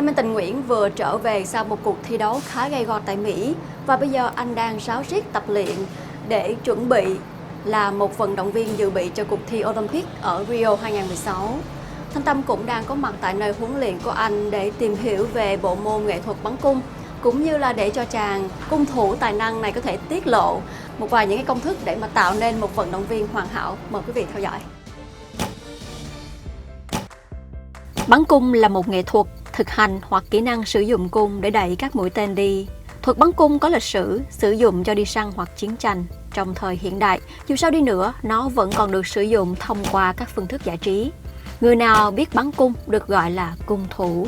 Hai Minh Tình Nguyễn vừa trở về sau một cuộc thi đấu khá gay go tại Mỹ và bây giờ anh đang ráo riết tập luyện để chuẩn bị là một vận động viên dự bị cho cuộc thi Olympic ở Rio 2016. Thanh Tâm cũng đang có mặt tại nơi huấn luyện của anh để tìm hiểu về bộ môn nghệ thuật bắn cung, cũng như là để cho chàng cung thủ tài năng này có thể tiết lộ một vài những cái công thức để mà tạo nên một vận động viên hoàn hảo. Mời quý vị theo dõi. Bắn cung là một nghệ thuật, thực hành hoặc kỹ năng sử dụng cung để đẩy các mũi tên đi. Thuật bắn cung có lịch sử, sử dụng cho đi săn hoặc chiến tranh. Trong thời hiện đại, dù sao đi nữa, nó vẫn còn được sử dụng thông qua các phương thức giải trí. Người nào biết bắn cung được gọi là cung thủ.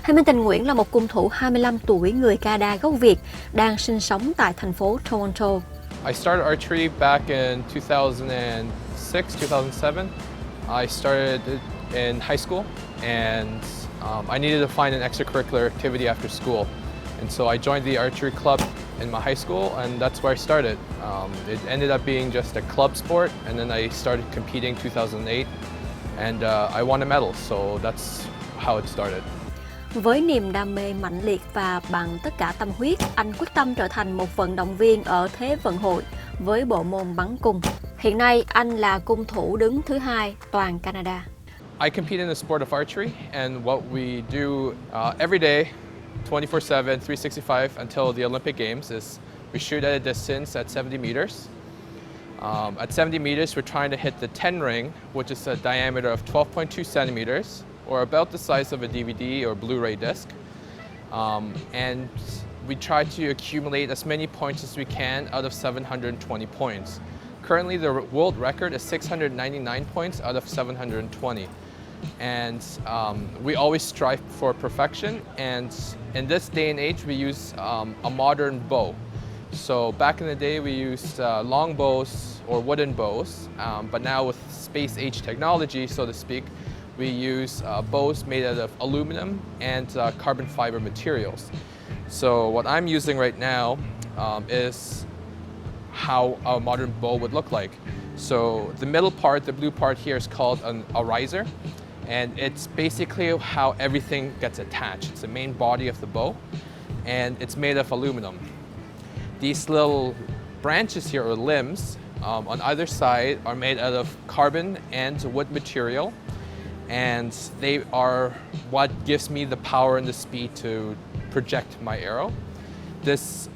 Hai Minh Tình Nguyễn là một cung thủ 25 tuổi người Canada gốc Việt, đang sinh sống tại thành phố Toronto. I started archery back in 2006, 2007. I started in high school and I needed to find an extracurricular activity after school. And so I joined the archery club in my high school and that's where I started. It ended up being just a club sport and then I started competing 2008 and I won a medal, so that's how it started. Với niềm đam mê mãnh liệt và bằng tất cả tâm huyết, anh quyết tâm trở thành một vận động viên ở Thế vận hội với bộ môn bắn cung. Hiện nay, anh là cung thủ đứng thứ 2 toàn Canada. I compete in the sport of archery and what we do every day, 24/7, 365 until the Olympic Games is we shoot at a distance at 70 meters. At 70 meters, we're trying to hit the 10 ring, which is a diameter of 12.2 centimeters, or about the size of a DVD or Blu-ray disc. And we try to accumulate as many points as we can out of 720 points. Currently, the world record is 699 points out of 720. And we always strive for perfection. And in this day and age, we use a modern bow. So back in the day, we used long bows or wooden bows. But now with space age technology, so to speak, we use bows made out of aluminum and carbon fiber materials. So what I'm using right now is how a modern bow would look like. So the middle part, the blue part here, is called a riser. And it's basically how everything gets attached. It's the main body of the bow, and it's made of aluminum. These little branches here, or limbs, on either side are made out of carbon and wood material. And they are what gives me the power and the speed to project my arrow. This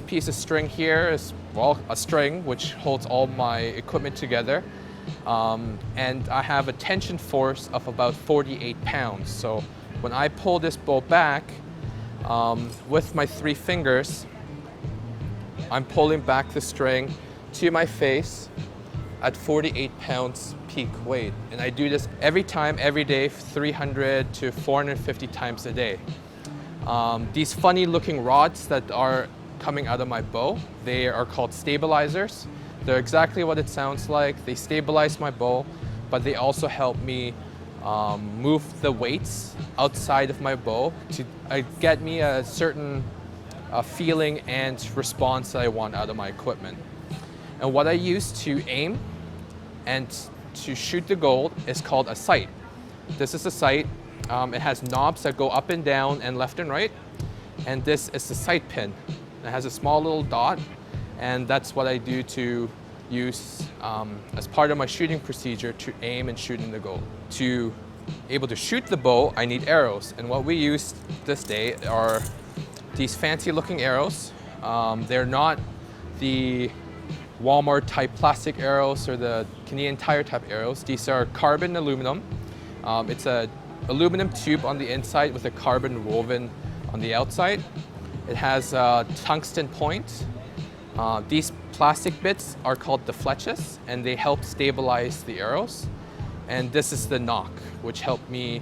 piece of string here is, well, a string which holds all my equipment together. And I have a tension force of about 48 pounds. So when I pull this bow back with my 3 fingers, I'm pulling back the string to my face at 48 pounds peak weight. And I do this every time, every day, 300 to 450 times a day. These funny looking rods that are coming out of my bow, they are called stabilizers. They're exactly what it sounds like. They stabilize my bow, but they also help me move the weights outside of my bow to get me a certain feeling and response that I want out of my equipment. And what I use to aim and to shoot the goal is called a sight. This is a sight. It has knobs that go up and down and left and right. And this is the sight pin. It has a small little dot, and that's what I do to use as part of my shooting procedure to aim and shoot in the goal. To able to shoot the bow, I need arrows. And what we use this day are these fancy looking arrows. They're not the Walmart type plastic arrows or the Canadian Tire type arrows. These are carbon aluminum. It's a aluminum tube on the inside with a carbon woven on the outside. It has a tungsten point. These plastic bits are called the fletches, and they help stabilize the arrows. And this is the knock, which helped me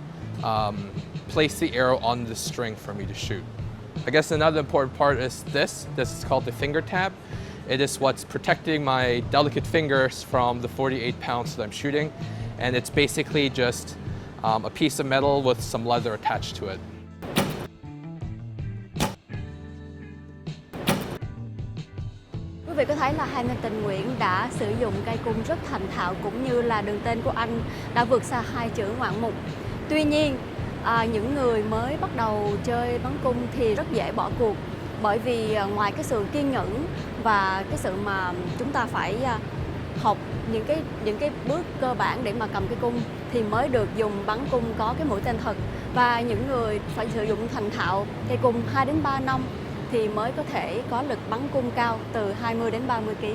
place the arrow on the string for me to shoot. I guess another important part is this. This is called the finger tab. It is what's protecting my delicate fingers from the 48 pounds that I'm shooting. And it's basically just a piece of metal with some leather attached to it. Quý vị có thấy là Hai Minh Tình Nguyễn đã sử dụng cây cung rất thành thạo, cũng như là đường tên của anh đã vượt xa 2 chữ ngoạn mục. Tuy nhiên, Những người mới bắt đầu chơi bắn cung thì rất dễ bỏ cuộc, bởi vì ngoài cái sự kiên nhẫn và cái sự mà chúng ta phải học những cái bước cơ bản để mà cầm cái cung thì mới được dùng bắn cung có cái mũi tên thật. Và những người phải sử dụng thành thạo cây cung 2 đến 3 năm thì mới có thể có lực bắn cung cao từ 20 đến 30 kg.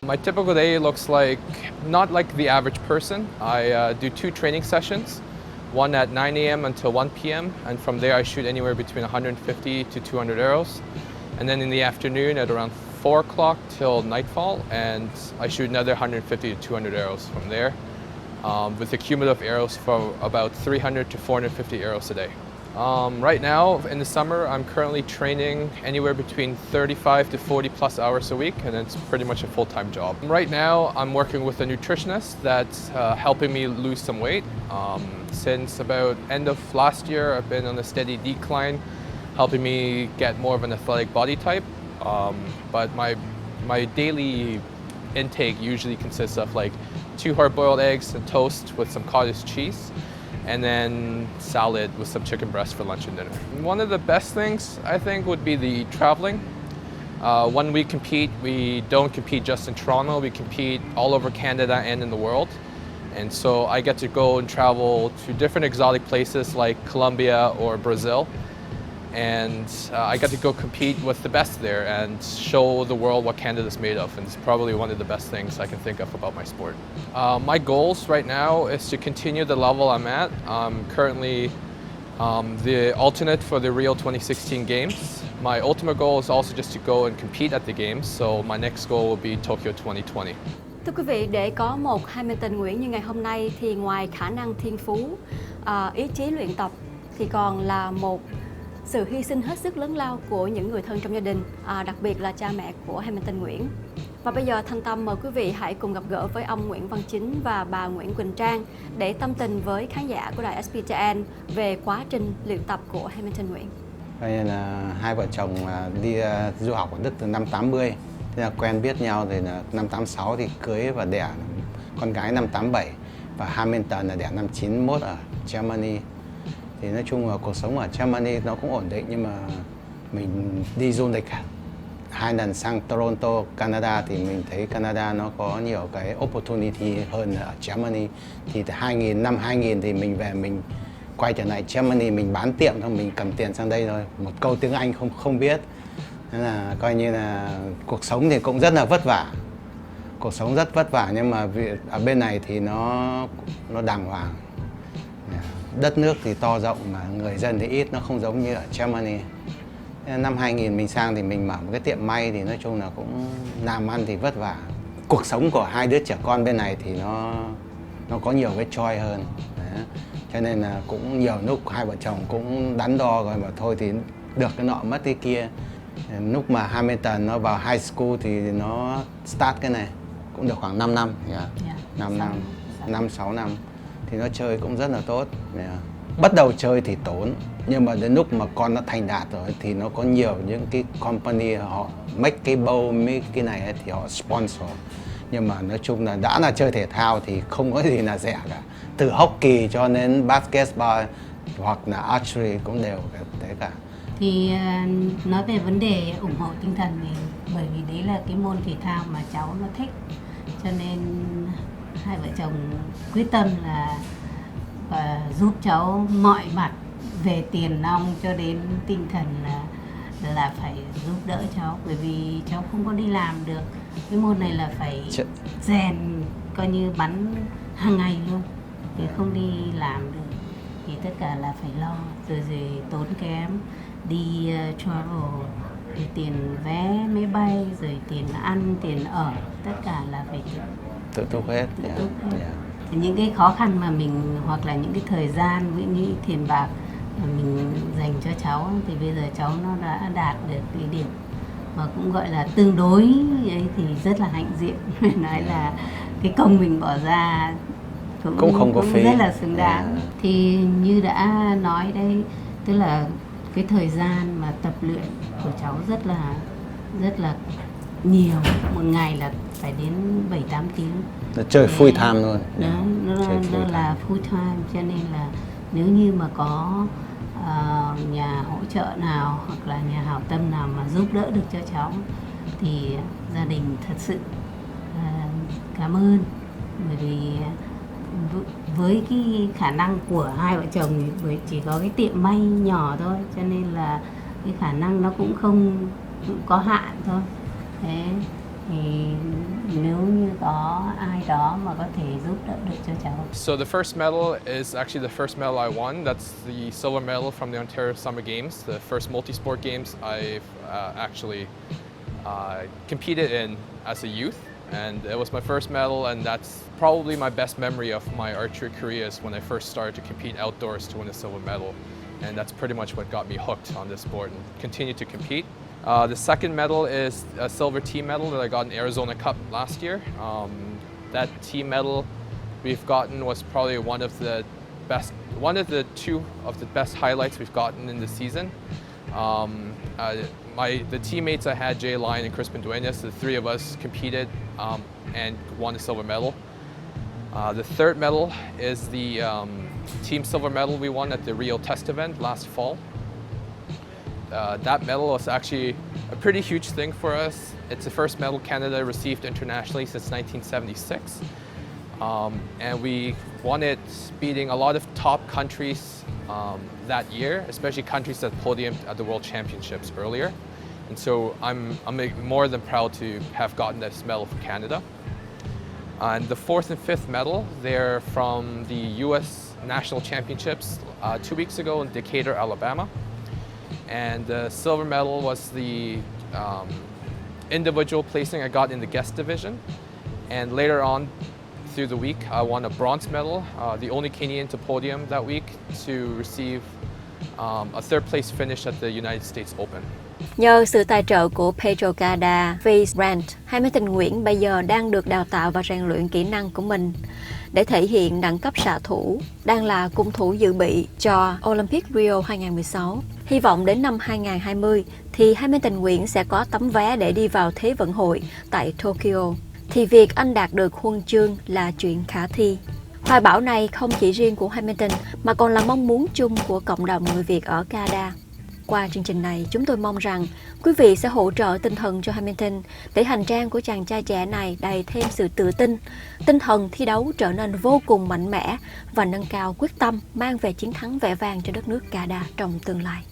My typical day looks like, not like the average person. I do 2 training sessions, one at 9 a.m. until 1 p.m. And from there I shoot anywhere between 150 to 200 arrows. And then in the afternoon at around 4 o'clock till nightfall, and I shoot another 150 to 200 arrows from there, with the cumulative arrows for about 300 to 450 arrows a day. Right now, in the summer, I'm currently training anywhere between 35 to 40 plus hours a week, and it's pretty much a full-time job. Right now, I'm working with a nutritionist that's helping me lose some weight. Since about end of last year, I've been on a steady decline, helping me get more of an athletic body type. But my daily intake usually consists of like 2 hard-boiled eggs and toast with some cottage cheese, and then salad with some chicken breast for lunch and dinner. One of the best things, I think, would be the traveling. When we compete, we don't compete just in Toronto, we compete all over Canada and in the world. And so I get to go and travel to different exotic places like Colombia or Brazil. And I got to go compete with the best there and show the world what Canada's made of, and it's probably one of the best things I can think of about my sport. My goals right now is to continue the level I'm at. I'm currently the alternate for the Rio 2016 Games. My ultimate goal is also just to go and compete at the Games, so my next goal will be Tokyo 2020. Thưa quý vị, để có một Hamilton Nguyễn như ngày hôm nay thì ngoài khả năng thiên phú, ý chí luyện tập thì còn là một sự hy sinh hết sức lớn lao của những người thân trong gia đình, đặc biệt là cha mẹ của Hamilton Nguyễn. Và bây giờ Thanh Tâm mời quý vị hãy cùng gặp gỡ với ông Nguyễn Văn Chính và bà Nguyễn Quỳnh Trang để tâm tình với khán giả của đài SBTN về quá trình luyện tập của Hamilton Nguyễn. Đây là hai vợ chồng đi du học ở Đức từ năm 80, thế là quen biết nhau thì là năm 86 thì cưới và đẻ con gái năm 87, và Hamilton là đẻ năm 91 ở Germany. Thì nói chung là cuộc sống ở Germany nó cũng ổn định, nhưng mà mình đi du lịch 2 lần sang Toronto, Canada thì mình thấy Canada nó có nhiều cái opportunity hơn ở Germany. Thì năm 2000 thì mình về, mình quay trở lại Germany, mình bán tiệm thôi, mình cầm tiền sang đây thôi, một câu tiếng Anh không biết. Nên là coi như là cuộc sống thì cũng rất là vất vả. Cuộc sống rất vất vả, nhưng mà ở bên này thì nó đàng hoàng. Đất nước thì to rộng mà người dân thì ít, nó không giống như ở Germany. Năm 2000 mình sang thì mình mở một cái tiệm may, thì nói chung là cũng làm ăn thì vất vả. Cuộc sống của hai đứa trẻ con bên này thì nó có nhiều cái choi hơn. Đấy. Cho nên là cũng nhiều lúc hai vợ chồng cũng đắn đo rồi, mà thôi thì được cái nọ mất cái kia. Lúc mà Hamilton nó vào high school thì nó start cái này cũng được khoảng 5 năm, 5-6 năm. Thì nó chơi cũng rất là tốt. Bắt đầu chơi thì tốn, nhưng mà đến lúc mà con nó thành đạt rồi thì nó có nhiều những cái company họ make cái bow, mấy cái này ấy, thì họ sponsor. Nhưng mà nói chung là đã là chơi thể thao thì không có gì là rẻ cả. Từ hockey cho đến basketball hoặc là archery cũng đều thế cả. Thì nói về vấn đề ủng hộ tinh thần thì bởi vì đấy là cái môn thể thao mà cháu nó thích, cho nên hai vợ chồng quyết tâm là giúp cháu mọi mặt, về tiền nong cho đến tinh thần là phải giúp đỡ cháu, bởi vì cháu không có đi làm được. Cái môn này là phải rèn, coi như bắn hàng ngày luôn, thì không đi làm được thì tất cả là phải lo, rồi tốn kém, đi travel, rồi tiền vé máy bay, rồi tiền ăn, tiền ở, tất cả là phải tự túc hết. Những cái khó khăn mà mình, hoặc là những cái thời gian, ví dụ như tiền bạc mà mình dành cho cháu, thì bây giờ cháu nó đã đạt được cái điểm và cũng gọi là tương đối ấy thì rất là hãnh diện. Nói là cái công mình bỏ ra cũng không có phí, rất là xứng đáng. Thì như đã nói đây, tức là cái thời gian mà tập luyện của cháu rất là nhiều, một ngày là phải đến 7-8 tiếng. Nó chơi full time luôn. Nó là full time, cho nên là nếu như mà có nhà hỗ trợ nào hoặc là nhà hảo tâm nào mà giúp đỡ được cho cháu thì gia đình thật sự cảm ơn. Bởi vì với cái khả năng của hai vợ chồng thì chỉ có cái tiệm may nhỏ thôi, cho nên là cái khả năng nó cũng có hạn thôi. Thế thì nếu như có ai đó mà có thể giúp đỡ được cho cháu. So the first medal is actually the first medal I won. That's the silver medal from the Ontario Summer Games, the first multi-sport games I've actually competed in as a youth. And it was my first medal, and that's probably my best memory of my archery career is when I first started to compete outdoors to win a silver medal. And that's pretty much what got me hooked on this sport and continue to compete. The second medal is a silver team medal that I got in Arizona Cup last year. That team medal we've gotten was probably one of the two of the best highlights we've gotten in the season. The teammates I had, Jay Lyon and Chris Penduenas, the three of us competed and won the silver medal. The third medal is the team silver medal we won at the Rio Test event last fall. That medal was actually a pretty huge thing for us. It's the first medal Canada received internationally since 1976. And we won it beating a lot of top countries that year, especially countries that podiumed at the World Championships earlier. And so I'm more than proud to have gotten this medal for Canada. And the fourth and fifth medal, they're from the US National Championships 2 weeks ago in Decatur, Alabama. And the silver medal was the individual placing I got in the guest division. And later on through the week, I won a bronze medal, the only Kenyan to podium that week to receive a third place finish at the United States Open. Nhờ sự tài trợ của Petrocada Face Grant, hai máy tình Nguyễn bây giờ đang được đào tạo và rèn luyện kỹ năng của mình để thể hiện đẳng cấp xạ thủ, đang là cung thủ dự bị cho Olympic Rio 2016. Hy vọng đến năm 2020 thì hai máy tình Nguyễn sẽ có tấm vé để đi vào Thế vận hội tại Tokyo. Thì việc anh đạt được huân chương là chuyện khả thi. Hoài bão này không chỉ riêng của Hamilton mà còn là mong muốn chung của cộng đồng người Việt ở Canada. Qua chương trình này, chúng tôi mong rằng quý vị sẽ hỗ trợ tinh thần cho Hamilton để hành trang của chàng trai trẻ này đầy thêm sự tự tin, tinh thần thi đấu trở nên vô cùng mạnh mẽ và nâng cao quyết tâm mang về chiến thắng vẻ vang cho đất nước Canada trong tương lai.